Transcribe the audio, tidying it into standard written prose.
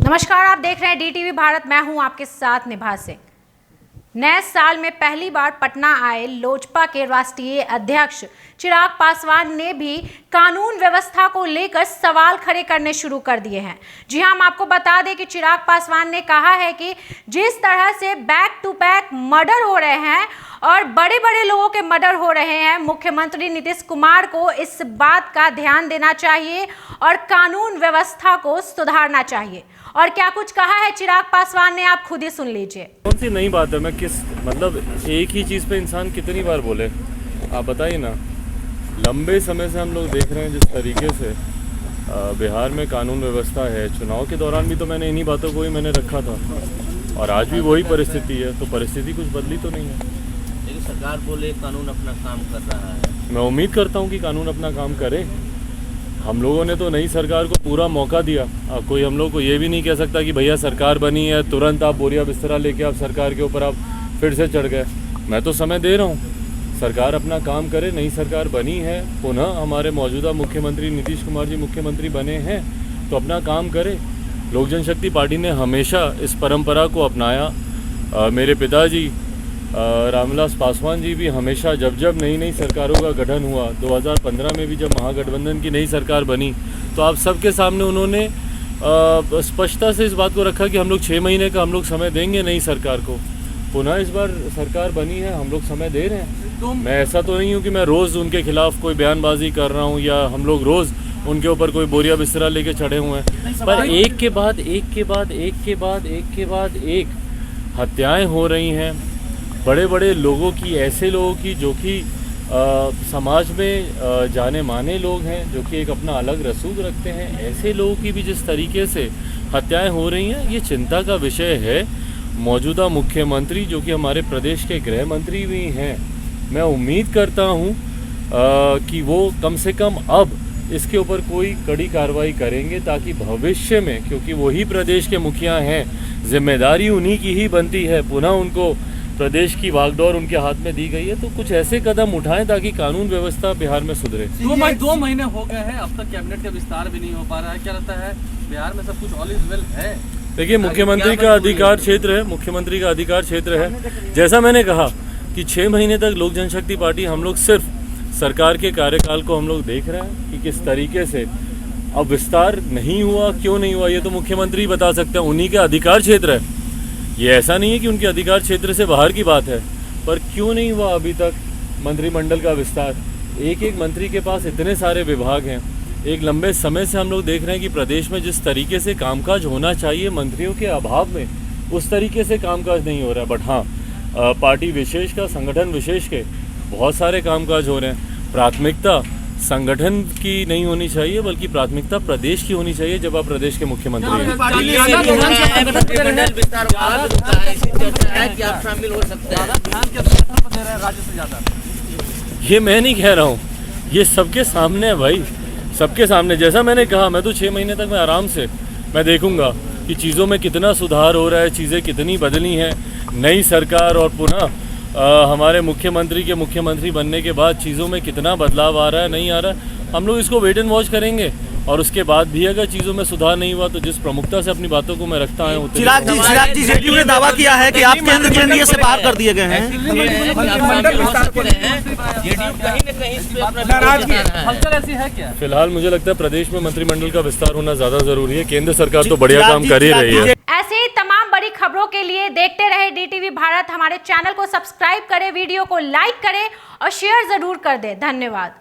नमस्कार, आप देख रहे हैं डीटीवी भारत। मैं हूं आपके साथ निभा सिंह। नए साल में पहली बार पटना आए लोजपा के राष्ट्रीय अध्यक्ष चिराग पासवान ने भी कानून व्यवस्था को लेकर सवाल खड़े करने शुरू कर दिए हैं। जी हां, हम आपको बता दें कि चिराग पासवान ने कहा है कि जिस तरह से बैक टू बैक मर्डर हो रहे हैं और बड़े बड़े लोगों के मर्डर हो रहे हैं, मुख्यमंत्री नीतीश कुमार को इस बात का ध्यान देना चाहिए और कानून व्यवस्था को सुधारना चाहिए। और क्या कुछ कहा है चिराग पासवान ने, आप खुद ही सुन लीजिए। कौन सी नई बात है? मैं मतलब एक ही चीज़ पे इंसान कितनी बार बोले, आप बताइए ना। लंबे समय से हम लोग देख रहे हैं जिस तरीके से बिहार में कानून व्यवस्था है। चुनाव के दौरान भी तो मैंने इन्हीं बातों को ही मैंने रखा था और आज भी वही परिस्थिति है। तो परिस्थिति कुछ बदली तो नहीं है। लेकिन सरकार बोले कानून अपना काम कर रहा है। मैं उम्मीद करता हूँ कि कानून अपना काम करे। हम लोगों ने तो नई सरकार को पूरा मौका दिया। अब कोई हम लोग को ये भी नहीं कह सकता कि भैया सरकार बनी है तुरंत आप बोरिया बिस्तरा लेके आप सरकार के ऊपर आप फिर से चढ़ गए। मैं तो समय दे रहा हूँ, सरकार अपना काम करे। नई सरकार बनी है, पुनः हमारे मौजूदा मुख्यमंत्री नीतीश कुमार जी मुख्यमंत्री बने हैं, तो अपना काम करे। लोक जनशक्ति पार्टी ने हमेशा इस परंपरा को अपनाया। मेरे पिताजी रामविलास पासवान जी भी हमेशा जब नई नई सरकारों का गठन हुआ, 2015 में भी जब महागठबंधन की नई सरकार बनी, तो आप सबके सामने उन्होंने स्पष्टता से इस बात को रखा कि हम लोग 6 महीने का हम लोग समय देंगे नई सरकार को। पुनः इस बार सरकार बनी है, हम लोग समय दे रहे हैं। मैं ऐसा तो नहीं हूँ कि मैं रोज़ उनके खिलाफ कोई बयानबाजी कर रहा हूँ या हम लोग रोज़ उनके ऊपर कोई बोरिया बिस्तरा लेके चढ़े हुए हैं, पर एक के बाद एक हत्याएं हो रही हैं। बड़े बड़े लोगों की, ऐसे लोगों की जो कि समाज में जाने माने लोग हैं, जो कि एक अपना अलग रसूख रखते हैं, ऐसे लोगों की भी जिस तरीके से हत्याएं हो रही हैं, ये चिंता का विषय है। मौजूदा मुख्यमंत्री जो कि हमारे प्रदेश के गृह मंत्री भी हैं, मैं उम्मीद करता हूं कि वो कम से कम अब इसके ऊपर कोई कड़ी कार्रवाई करेंगे, ताकि भविष्य में, क्योंकि वही प्रदेश के मुखिया हैं, जिम्मेदारी उन्हीं की ही बनती है। पुनः उनको प्रदेश की वागडोर उनके हाथ में दी गई है, तो कुछ ऐसे कदम उठाएं ताकि कानून व्यवस्था बिहार में सुधरे। 2 महीने हो गए हैं, अब तक कैबिनेट का विस्तार भी नहीं हो पा रहा है। क्या लगता है बिहार में सब कुछ ऑल इज वेल है? देखिए, मुख्यमंत्री का अधिकार क्षेत्र है, मुख्यमंत्री का अधिकार क्षेत्र है। जैसा मैंने कहा कि 6 महीने तक लोक जनशक्ति पार्टी हम लोग सिर्फ सरकार के कार्यकाल को हम लोग देख रहे हैं कि किस तरीके से अब विस्तार नहीं हुआ, क्यों नहीं हुआ, ये तो मुख्यमंत्री बता सकते हैं, उन्हीं के अधिकार क्षेत्र है। ये ऐसा नहीं है कि उनके अधिकार क्षेत्र से बाहर की बात है, पर क्यों नहीं हुआ अभी तक मंत्रिमंडल का विस्तार? एक एक मंत्री के पास इतने सारे विभाग हैं। एक लंबे समय से हम लोग देख रहे हैं कि प्रदेश में जिस तरीके से कामकाज होना चाहिए मंत्रियों के अभाव में, उस तरीके से कामकाज नहीं हो रहा है। बट हाँ, पार्टी विशेष का, संगठन विशेष के बहुत सारे कामकाज हो रहे हैं। प्राथमिकता संगठन की नहीं होनी चाहिए, बल्कि प्राथमिकता प्रदेश की होनी चाहिए जब आप प्रदेश के मुख्यमंत्री हैं। ये मैं नहीं कह रहा हूँ, ये सबके सामने है भाई, सबके सामने। जैसा मैंने कहा, मैं तो 6 महीने तक मैं आराम से मैं देखूंगा कि चीज़ों में कितना सुधार हो रहा है, चीज़ें कितनी बदली हैं। नई सरकार और पुनः हमारे मुख्यमंत्री के मुख्यमंत्री बनने के बाद चीज़ों में कितना बदलाव आ रहा है, नहीं आ रहा है। हम लोग इसको वेट एंड वॉच करेंगे और उसके बाद भी अगर चीज़ों में सुधार नहीं हुआ तो जिस प्रमुखता से अपनी बातों को मैं रखता हूँ। चिराग जी जेडीयू ने दावा किया है कि आप केंद्र के एनडीए से बाहर कर दिए गए हैं। फिलहाल मुझे लगता है प्रदेश में मंत्रिमंडल का विस्तार होना ज़्यादा जरूरी है। केंद्र सरकार तो बढ़िया काम कर ही रही है। ऐसे ही तमाम बड़ी खबरों के लिए देखते रहे डीटीवी भारत। हमारे चैनल को सब्सक्राइब करें, वीडियो को लाइक करें और शेयर जरूर कर दें। धन्यवाद।